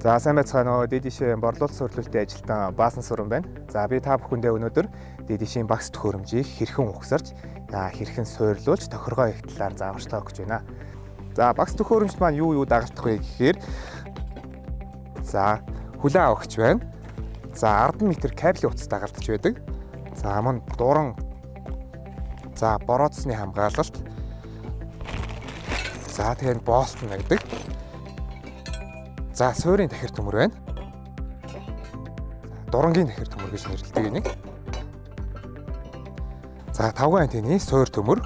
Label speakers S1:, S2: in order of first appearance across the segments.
S1: За сайн байцгаана уу. Дидишийн борлуулалт сурлуулалтын ажилтан Баасан Сүрэн байна. За би та бүхэндээ өнөөдөр Дидишийн багц төхөөрөмжийг хэрхэн ухсарч, хэрхэн суйрлуулж тохиргоо их талаар зааварчилгаа өгч байна. За багц төхөөрөмжт маань юу дагагдах вэ гэхээр за хүлэн авахч байна. За 10 м кабелийн утас дагалдаж байдаг. За мөн дуран за борооцсны хамгаалалт. За тэгээд болт нэгдэг. За суурийн тахир төмөр байна. Дурангийн тахир төмөр гэж нэрлэдэг энийг. За 5 антенны суур төмөр.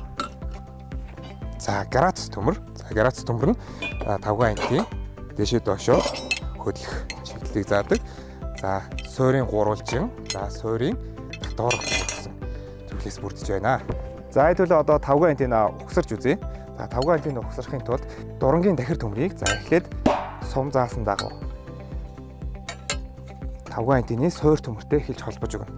S1: За градус төмөр. За градус төмөр нь 5 антенны дэшээ доошоо хөдлөх чиглэлийг заадаг. За суурийн гурвалжин, за суурийн татварх гэсэн зүйлээс бүрдэж байна. За хэдүүлээ одоо 5 антенны ухсарч үзье. За 5 антенны ухсархын тулд дурангийн тахир төмрийг за эхлээд сум заасан дагуу 5 антенны суур төмөртэй эхэлж холбож өгнө.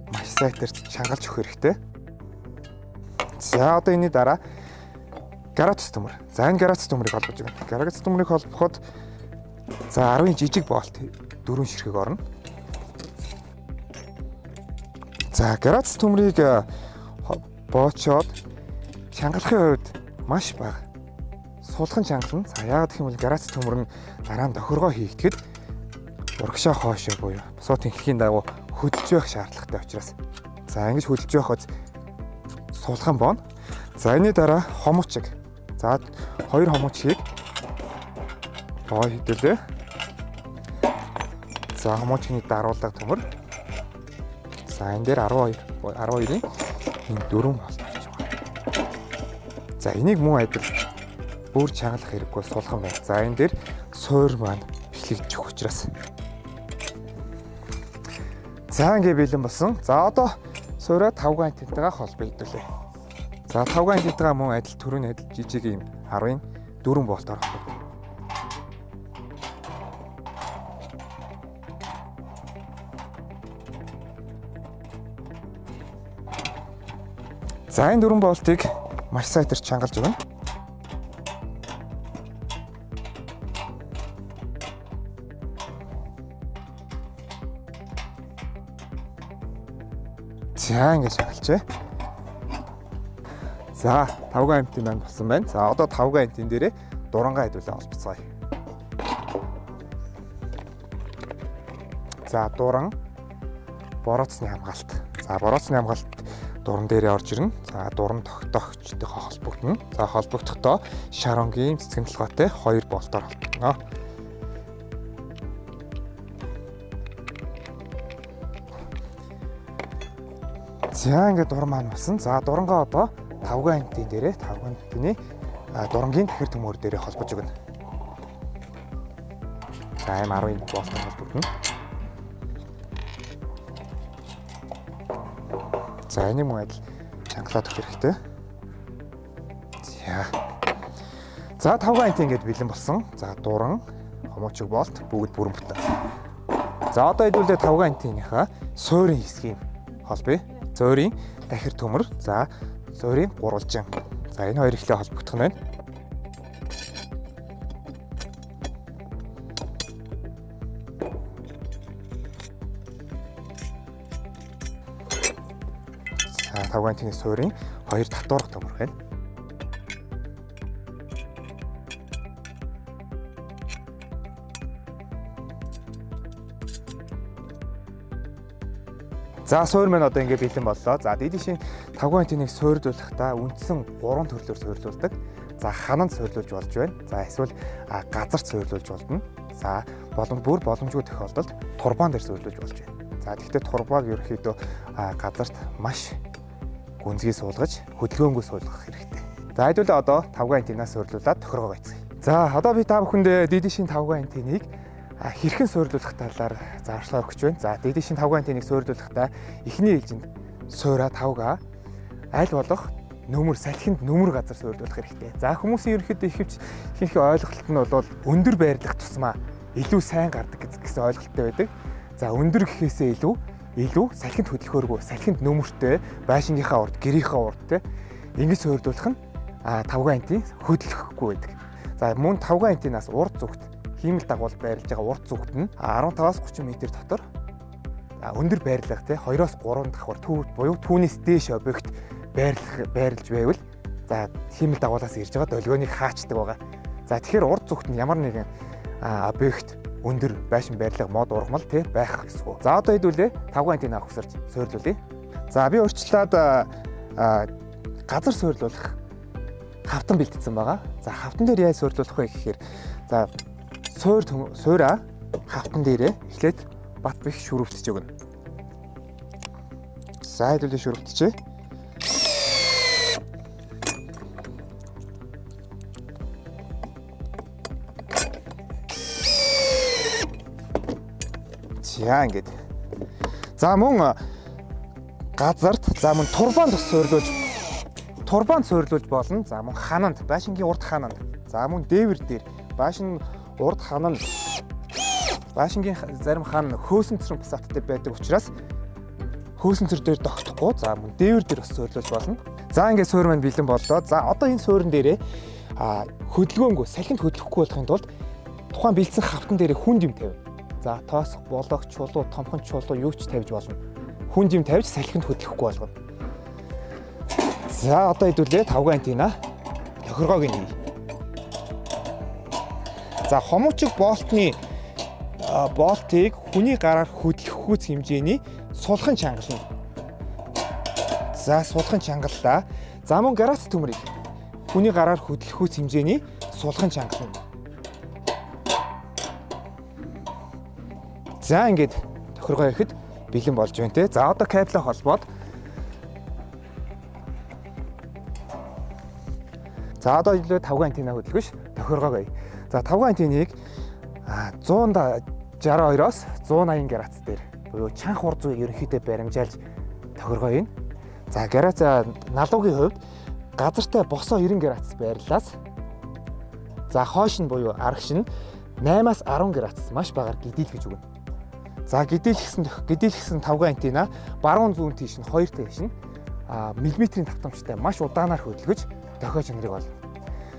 S1: Маш сайтар чангалж өгөх хэрэгтэй. За одоо энэний дараа градус төмөр. За энэ градус төмрийг холбож өгнө. Градус төмрийг холбоход за 10-ын жижиг болт 4 ширхэг орно. За градус төмрийг боочоод чангалахын хувьд маш бага. Суулган чангална. За яагаад гэх юм бол градус төмөр нь дараа нь тохиргоо хийгдэхэд урагшаа хоошоо буюу бусуутын хэлхийн дагуу хөдөлж байх шаардлагатай учраас. За ингэж хөдөлж байхад суулган бооно. За энэний дараа хомуучиг. За 2 хомуучгийг боо хэдүүлээ. За хомуучгийн даруулга төмөр. За энэ дээр 12-ийн энэ 4 болт гэж байна. За энийг мөн адил бүр чангалах хэрэггүй сулхан байна. За энэ дээр суур маань бэхлэгдэж өгөх учраас. За ингээ бэлэн болсон. За одоо суураа 5 антеннтайгаа холбоо хийдүүлээ. За 5 антеннтайгаа мөн адил төрөний адил жижиг юм 10-ийн 4 болтоор холбоо. За энэ 4 болтыг маш сайтар чангалж өгнө. За ингэж чангалжээ. За 5 антенн маань болсон байна. За одоо 5 антенн дээрээ дурангаа хэдүүлээ холбоцгоё. За дуран борооцсны хамгаалалт. За борооцсны хамгаалалт дуран дээрээ орж ирнэ. За дуран тогтоогчтой холбогдно. За холбогдохдоо шаронгийн цэцгэн толгойтой 2 болтоор холбогдно. За ингээд дуран маань болсон. За дурангаа одоо 5 антенн дээрээ 5 антенны дурангийн тахир төмөр дээрээ холбож өгнө. За ийм 10 болтоор холбогдно. За энэ мөн адил чангалаад өгөх хэрэгтэй. За 5 антенн ингээд бэлэн болсон. За дуран, хомуучиг болт бүгд бүрэн бүтэн. За одоо хэдүүлээ 5 антенныхаа суурийн хэсгийг холбоё. Суурийн тахир төмөр, за суурийн гурвалжин. За энэ хоёр ихлэ холбогдох нь байна. За 5 антенны суурийн 2 татварх төмөр байна. За суур маань одоо ингээд бэлэн боллоо. За Дидишийн 5 антенныг суйрлуулахдаа үндсэн 3 төрлөөр суйрлуулдаг. За хананд суйрлуулж болж байна. За эсвэл газарт суйрлуулж болно. За бүр боломжгүй тохиолдолд турбан дээр суйрлуулж болж байна. За тэгвэл турбааг ерөөхдөө газарт маш гүнзгий суулгаж хөдөлгөөнгүй суулгах хэрэгтэй. За хэдүүлээ одоо 5 антеннаас суйрлуулад тохиргоо байцгаая. За одоо би та бүхэндээ Дидишийн 5 антенныг хэрхэн суйрлуулах талаар зааварчилгаа өгч байна. За Дидишийн 5 антенныг суйрлуулахдаа эхний ээлжинд суура 5-га аль болох нөмөр салхинд нөмөр газар суйрлуулах хэрэгтэй. За хүмүүсийн ерөнхийдөө ихэнх ойлголт нь бол өндөр байрлах тусмаа илүү сайн гардаг гэсэн ойлголттой байдаг. За өндөр гэхээсээ илүү салхинд хөдөлгөөргүй, салхинд нөмөртэй, байшингийнхаа урд, гэрийнхаа урд те ингэж суурилуулах нь тавган антийн хөдөлгөхгүй байдаг. За мөн тавган антинаас урд зүгт хиймэл дагуул байрлаж байгаа урд зүгт нь 15-аас 30 м дотор өндөр байрлах те 2-оос 3 давхар буюу түүнээс дээш объект байрлаж байвал за хиймэл дагуулаас ирж байгаа долгионыг хаачдаг байгаа. За тэгэхээр урд зүгт нь ямар нэгэн объект өндөр байшин байрлах мод ургамал те байх гэсэн үг. За одоо хэдүүлээ тавган антина өгсөрж суйрлуулъя. За би өөрчлөлт газар суйрлуулах хавтан бэлтгэсэн байгаа. За хавтан дээр яаж суйрлуулах вэ гэхээр за суйраа хавтан дээрээ эхлээд бат бих шүрвцэж өгнө. За хэдүүлээ шүрвцчихье. За ингэж. За мөн газарт за мөн турбаанд суйрлуулж болно. За мөн хананд, байшингийн урд хананд. За мөн дээвэр дээр байшин урд хананд байшингийн зарим хан хөөсөнцрөн бусааттай байдаг учраас хөөсөнцөр дээр тогтохгүй. За мөн дээвэр дээр бас суйрлуулж болно. За ингээд суурь маань бэлэн боллоо. За одоо энэ суурин дээрээ хөдөлгөөнгөө салхинд хөдлөхгүй болохын тулд тухайн бэлдсэн хавтан дээрээ хүнд юм тавина. За тоосох, болог, чулуу, томхон чулуу юу ч тавьж болно. Хүнд юм тавьж салхинд хөдлөхгүй болгоно. За одоо хэдүүлээ тавган антина тохиргоог нь хий. За хомуучиг болтыг хүний гараар хөдлөхгүйц хэмжээний сулхан чангална. За сулхан чангаллаа. За мөн грац төмрийг хүний гараар хөдлөхгүйц хэмжээний сулхан чангална. За ингээд тохиргоо ирэхэд бэлэн болж байна те. За одоо кабель холбоод за одоо илүү тавган антина хөдөлгөш тохиргоог ий. За тавган антиныг 162-оос 180 грац дээр буюу чанх урд зүйг ерөнхийдөө баримжаалж тохиргоо ийн. За грац налуугийн хувьд газартай босоо 90 грац байрлалаас за хойш нь буюу арагш нь 8-аас 10 грац маш багаар гидийлгэж өгнө. За гидийлгсэн тавган антина баруун зүүн тийш нь 2 тийш нь миллиметрийн давтамжтай маш удаанаар хөдөлгөж дохио чанарыг олно.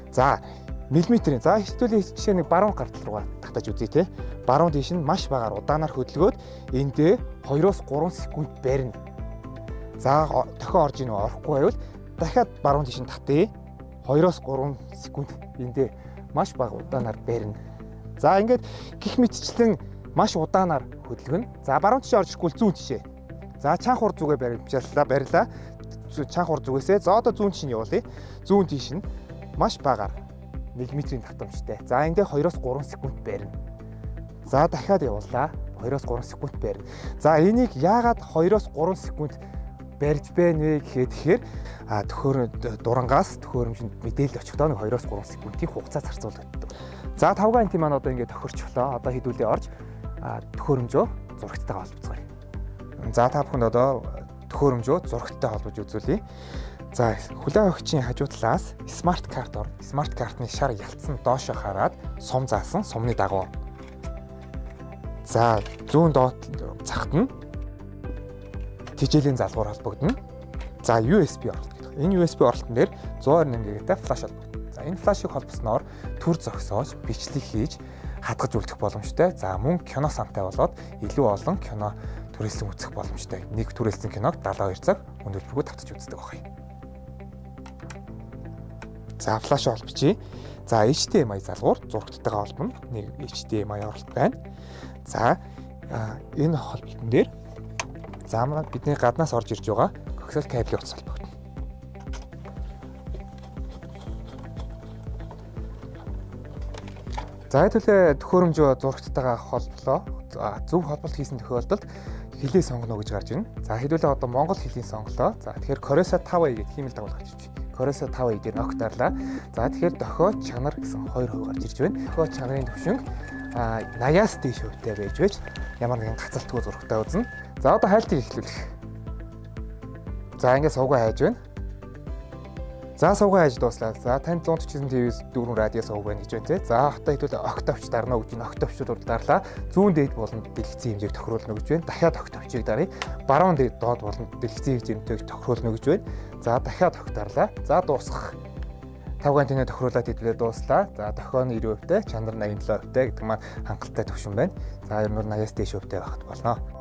S1: За миллиметрийн за хэвтүүлээ жишээ нэг баруун гартал руугаа татаж үзье те. Баруун тийш нь маш багаар удаанаар хөдөлгөөд эндээ 2-оос 3 секунд барина. За дохио орж ийн орохгүй байвал дахиад баруун тийш нь татъя. 2-оос 3 секунд эндээ маш бага удаанаар барина. За ингээд гих мэтчлэн маш удаанаар хөдөлгөнө. За баруун тишээ орж ирэхгүй зүүн тишээ. За чанх урд зүгээ барилаа. Чанх урд зүгээсээ за одоо зүүн тишээ явуулъя. Зүүн тиш нь маш багаар миллиметрийн давтамжтай. За эндээ 2-оос 3 секунд барина. За дахиад явууллаа. 2-оос 3 секунд барина. За энийг яагаад 2-оос 3 секунд барьж байна вэ гэхээр дурангаас төхөөрөмжөнд мэдээлэл очихдоо 2-оос 3 секундын хугацаа зарцуулдаг. За тавган антин маань одоо ингээд тохирчлоо. Одоо хэдүүлээ орж төхөөрөмжөө зурагттайгаа холбоцгоё. За та бүхэнд одоо төхөөрөмжөө зурагттай холбож үзүүлье. За хүлээн авахчийн хажуу талаас смарт карт орно. Смарт картны шар ялцсан доошо хараад сум заасан сумны дагуу. За зүүн доод цагт нь тэжээлийн залгуур холбогдно. За USB оролт гэдэг. Энэ USB оролтон дээр 128 ГБ флаш холбогдно. За энэ флашыг холбосноор төр зогсоож бичлэг хийж хадгаж үлдэх боломжтой. За мөн кино сантай болоод илүү олон кино түрээслэн үзэх боломжтой. Нэг түрээслэн киног 72 цаг өндөрлөгөө тавтаж үздэг байна. За флаш холбочих. За HDMI залгуур зурагттайгаа холбоно. Нэг HDMI оролт байна. За энэ холболтон дээр за бидний гаднаас орж ирж байгаа коксал кабелийн утас холбогдно. За хэдүүлээ төхөөрөмжөө зурагттайгаа холболоо. Зөв холболт хийсэн тохиолдолд хэлээ сонгоно гэж гарч ирнэ. За хэдүүлээ одоо монгол хэлийг сонголоо. За тэгэхээр Кореса 5A гэх хиймэл дагуулж гарч ирж байна. Кореса 5A дээр ногтаарлаа. За тэгэхээр дохио чанар гэсэн 2% гарч ирж байна. Дохио чанарын түвшинг 80-аас дээш хувьтай байж ямар нэгэн гацалтгүй зурагтай үзнэ. За одоо хайлтыг эхлүүлэх. За ингээд сувгаа хайж байна. За сувгаа хайж дууслаа. За танд 149 телевиз дүүрэн радио сувг байна гэж байна те. За хата хэдүүл октавч дарна гэж байна. Октавчууд дарлаа. Зүүн дээд болон дэлгэцийн хэмжээг тохируулна гэж байна. Дахиад октавчийг даръя. Баруун дээд доод болон дэлгэцийн хэмжээг тохируулна гэж байна. За дахиад октарлаа. За дуусгах. 5 гантины тохируулаад хэдвэлээ дууслаа. За дохион 90%, чанар 87% гэдэг маань хангалттай төвшин байна. За 80-аас дээш хувьтай байхад болно.